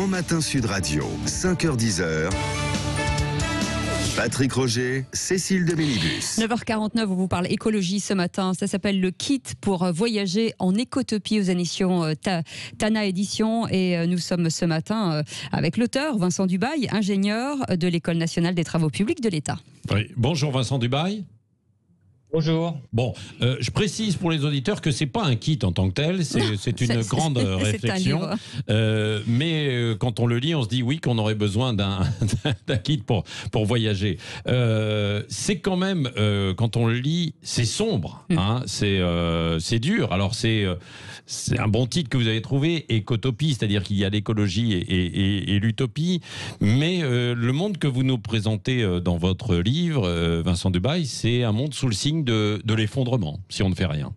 Grand Matin Sud Radio, 5h-10h. Patrick Roger, Cécile de Minibus. 9h49, on vous parle écologie ce matin. Ça s'appelle le kit pour voyager en écotopie aux éditions Tana Édition. Et nous sommes ce matin avec l'auteur Vincent Dubail, ingénieur de l'École nationale des travaux publics de l'État. Oui. Bonjour Vincent Dubail. Bonjour. Bon, je précise pour les auditeurs que c'est pas un kit en tant que tel, c'est une grande réflexion. Mais quand on le lit, on se dit oui qu'on aurait besoin d'un kit pour voyager. C'est quand même quand on le lit, c'est sombre, hein, c'est dur. Alors c'est un bon titre que vous avez trouvé, écotopie, c'est-à-dire qu'il y a l'écologie et l'utopie. Mais le monde que vous nous présentez dans votre livre, Vincent Dubail, c'est un monde sous le signe de l'effondrement, si on ne fait rien.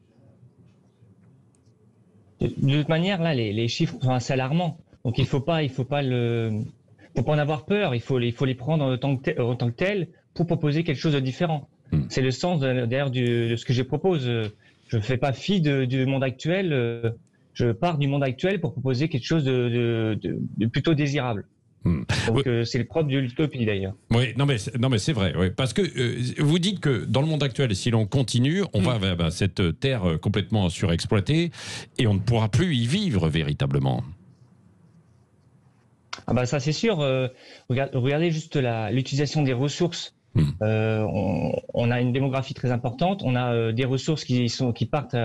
De toute manière, là, les chiffres sont assez alarmants. Donc, il faut pas en avoir peur. Il faut les prendre en tant que tel pour proposer quelque chose de différent. C'est le sens d'ailleurs de ce que je propose. Je ne fais pas fi du monde actuel. Je pars du monde actuel pour proposer quelque chose de plutôt désirable. Donc c'est le propre de l'utopie d'ailleurs. Oui, non mais c'est vrai, oui, parce que vous dites que dans le monde actuel, si l'on continue, on va vers cette terre complètement surexploitée et on ne pourra plus y vivre véritablement. Ah bah ça c'est sûr. Regardez juste l'utilisation des ressources. On a une démographie très importante. On a des ressources qui partent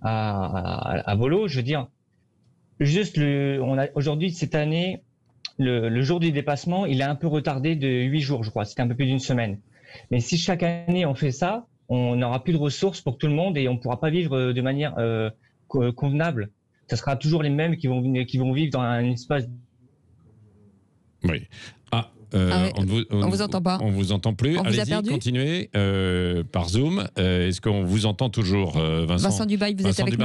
à volo. Je veux dire, juste aujourd'hui cette année. Le jour du dépassement, il est un peu retardé de 8 jours, je crois. C'était un peu plus d'une semaine. Mais si chaque année on fait ça, on n'aura plus de ressources pour tout le monde et on ne pourra pas vivre de manière convenable. Ça sera toujours les mêmes qui vont vivre dans un espace. Oui. On vous entend pas. On vous entend plus. Allez-y, continuez par Zoom. Est-ce qu'on vous entend toujours, Vincent? Vincent Dubail, vous êtes avec nous?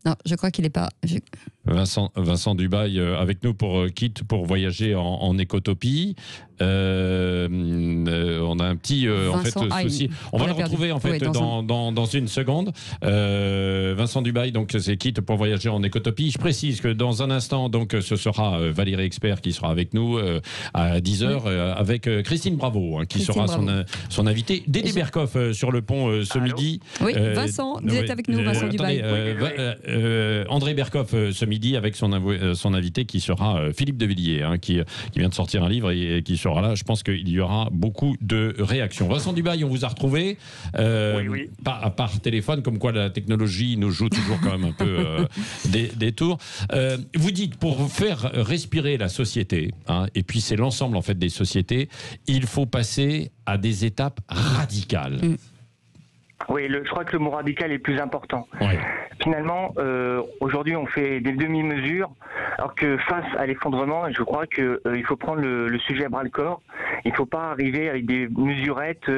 Non, je crois qu'il n'est pas. Vincent Dubail avec nous pour kit pour voyager en écotopie. On a un petit souci. On va le retrouver en fait dans une seconde. Vincent Dubail, donc c'est kit pour voyager en écotopie. Je précise que dans un instant, donc ce sera Valérie Expert qui sera avec nous à 10h avec Christine Bravo qui sera son invitée. Dédé Berkoff sur le pont ce midi. Oui, Vincent, vous êtes avec nous, Vincent Dubail. André Berkoff ce midi avec son invité qui sera Philippe de Villiers, qui vient de sortir un livre et qui sera là. Je pense qu'il y aura beaucoup de réactions. Vincent Dubail, on vous a retrouvé oui. Par téléphone, comme quoi la technologie nous joue toujours quand même un peu des tours. Vous dites, pour faire respirer la société, et puis c'est l'ensemble en fait des sociétés, il faut passer à des étapes radicales. Oui, je crois que le mot radical est le plus important. Ouais. Finalement, aujourd'hui, on fait des demi-mesures, alors que face à l'effondrement, je crois que il faut prendre le sujet à bras-le-corps. Il ne faut pas arriver avec des mesurettes,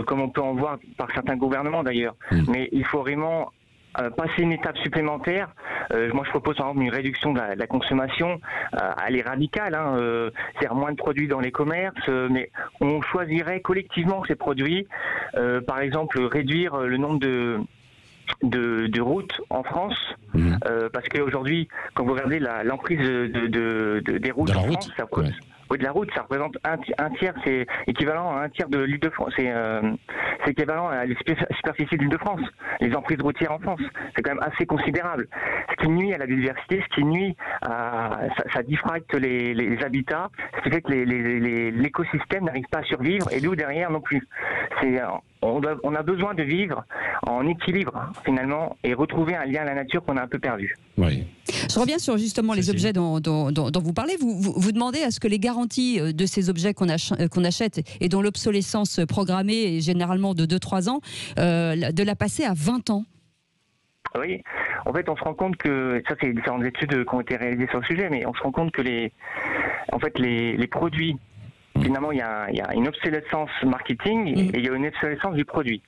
comme on peut en voir par certains gouvernements d'ailleurs. Mais il faut vraiment passer une étape supplémentaire. Moi, je propose par exemple une réduction de la consommation. Elle est radicale, c'est-à-dire moins de produits dans les commerces, mais on choisirait collectivement ces produits. Par exemple, réduire le nombre de routes en France, parce qu'aujourd'hui, quand vous regardez l'emprise des routes en France, ça coûte. Oui, de la route, ça représente un tiers, c'est équivalent à un tiers de l'Île-de-France. C'est équivalent à la superficie de l'Île-de-France, les emprises routières en France. C'est quand même assez considérable. Ce qui nuit à la biodiversité, ce qui nuit ça diffracte les habitats, ce qui fait que l'écosystème n'arrive pas à survivre et nous derrière non plus. On a besoin de vivre en équilibre finalement et retrouver un lien à la nature qu'on a un peu perdu. Oui. Je reviens sur justement les objets dont vous parlez. Vous demandez à ce que les garanties de ces objets qu'on achète et dont l'obsolescence programmée est généralement de 2-3 ans, de la passer à 20 ans. Oui, en fait on se rend compte que, ça c'est différentes études qui ont été réalisées sur le sujet, mais on se rend compte que les produits, finalement il y a une obsolescence marketing et il y a une obsolescence du produit.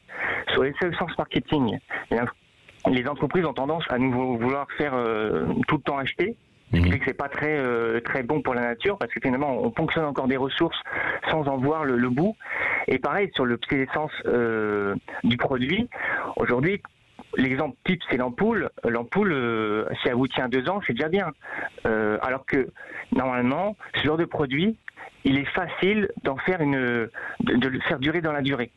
Sur l'obsolescence marketing, les entreprises ont tendance à nous vouloir faire tout le temps acheter. Ce qui fait que c'est pas très bon pour la nature parce que finalement on ponctionne encore des ressources sans en voir le bout. Et pareil sur l'obsolescence du produit. Aujourd'hui, l'exemple type, c'est l'ampoule. L'ampoule, si elle vous tient 2 ans, c'est déjà bien. Alors que normalement, ce genre de produit, il est facile d'en faire de le faire durer dans la durée.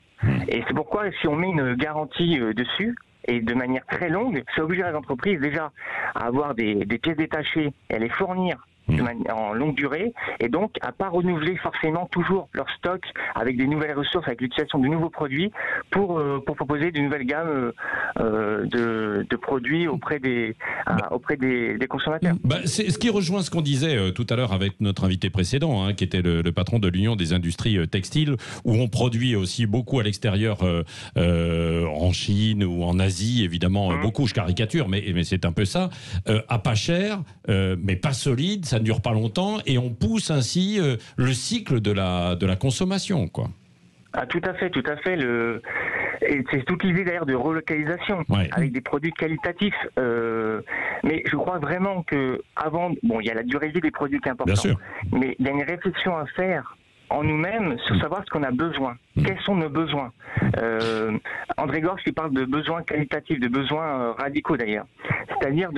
Et c'est pourquoi si on met une garantie dessus, et de manière très longue, ça oblige les entreprises déjà à avoir des pièces détachées et à les fournir en longue durée, et donc à pas renouveler forcément toujours leur stock avec des nouvelles ressources, avec l'utilisation de nouveaux produits pour proposer de nouvelles gammes de produits auprès des consommateurs. C'est ce qui rejoint ce qu'on disait tout à l'heure avec notre invité précédent, qui était le patron de l'Union des industries textiles, où on produit aussi beaucoup à l'extérieur, en Chine ou en Asie, évidemment, beaucoup, je caricature, mais c'est un peu ça, à pas cher, mais pas solide, ça ne dure pas longtemps, et on pousse ainsi le cycle de la consommation, quoi. Ah, tout à fait. Et c'est toute l'idée d'ailleurs de relocalisation avec des produits qualitatifs. Mais je crois vraiment que avant, il y a la durée de vie des produits qui est importante. Bien sûr. Mais il y a une réflexion à faire en nous-mêmes sur savoir ce qu'on a besoin. Quels sont nos besoins? André Gorz, il parle de besoins qualitatifs, de besoins radicaux d'ailleurs. C'est-à-dire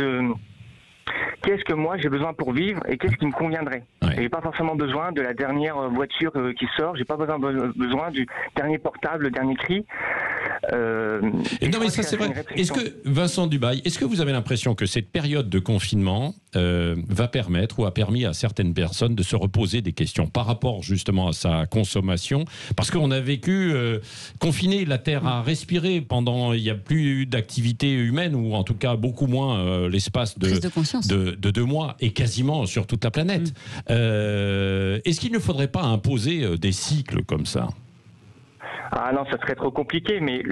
qu'est-ce que moi j'ai besoin pour vivre et qu'est-ce qui me conviendrait. J'ai pas forcément besoin de la dernière voiture qui sort, j'ai pas besoin du dernier portable, le dernier cri. Non mais ça c'est vrai. Est-ce que, Vincent Dubail, est-ce que vous avez l'impression que cette période de confinement va permettre ou a permis à certaines personnes de se reposer des questions par rapport justement à sa consommation? Parce qu'on a vécu confiné, la Terre a respiré pendant, il n'y a plus d'activité humaine, ou en tout cas beaucoup moins l'espace de 2 mois, et quasiment sur toute la planète. Est-ce qu'il ne faudrait pas imposer des cycles comme ça? Ah non, ça serait trop compliqué, mais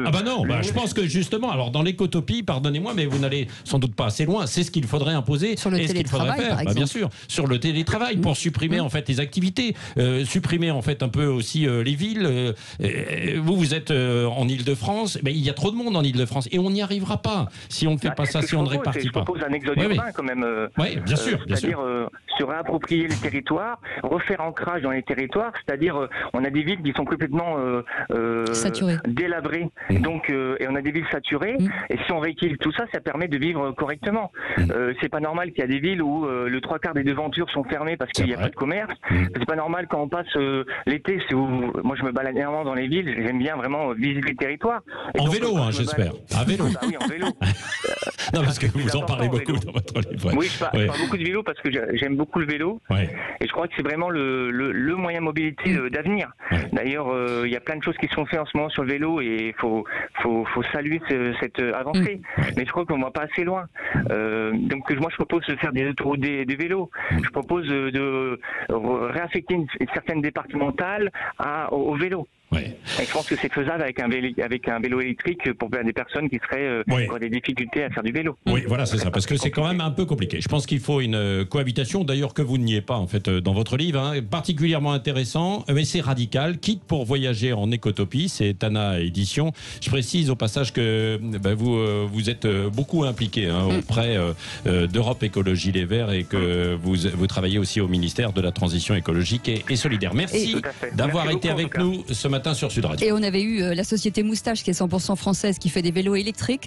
Ah bah non, je pense que justement, alors dans l'écotopie, pardonnez-moi, mais vous n'allez sans doute pas assez loin, c'est ce qu'il faudrait imposer. Sur le télétravail, par exemple. Bien sûr, sur le télétravail, pour supprimer en fait les activités, supprimer en fait un peu aussi les villes. Vous êtes en Île-de-France, mais il y a trop de monde en Île-de-France, et on n'y arrivera pas si on ne fait pas ça, si on ne répartit pas. Je propose un exode urbain quand même. Oui, bien sûr. C'est-à-dire se réapproprier les territoires, refaire ancrage dans les territoires, c'est-à-dire on a des villes qui sont complètement délabrées, donc et on a des villes saturées, et si on rééquilibre tout ça, ça permet de vivre correctement. C'est pas normal qu'il y a des villes où le 3/4 des devantures sont fermées parce qu'il n'y a pas de commerce. C'est pas normal quand on passe l'été, moi je me balade énormément dans les villes, j'aime bien vraiment visiter le territoire. Et en donc, vélo, j'espère. À vélo. Oui, en vélo. Non, parce que vous en parlez beaucoup dans votre livre. Oui, je parle beaucoup de vélo parce que j'aime beaucoup le vélo, et je crois que c'est vraiment le moyen de mobilité d'avenir. D'ailleurs, il y a plein de choses qui sont faites en ce moment sur le vélo, et il faut saluer cette avancée. Mais je crois qu'on ne va pas assez loin. Donc moi, je propose de faire des autoroutes des vélos. Je propose de réaffecter une certaine départementale au vélo. Et je pense que c'est faisable avec un vélo électrique pour des personnes qui seraient auraient des difficultés à faire du vélo. Oui, voilà, c'est ça, parce que c'est quand même un peu compliqué. Je pense qu'il faut une cohabitation, d'ailleurs que vous n'y êtes pas en fait dans votre livre, particulièrement intéressant, mais c'est radical. Quitte pour voyager en écotopie, c'est Tana Édition. Je précise au passage que vous êtes beaucoup impliqué auprès d'Europe Écologie Les Verts, et que vous travaillez aussi au ministère de la Transition écologique et solidaire. Merci d'avoir été avec nous ce matin sur Sud Radio. Et on avait eu la société Moustache qui est 100% française, qui fait des vélos électriques.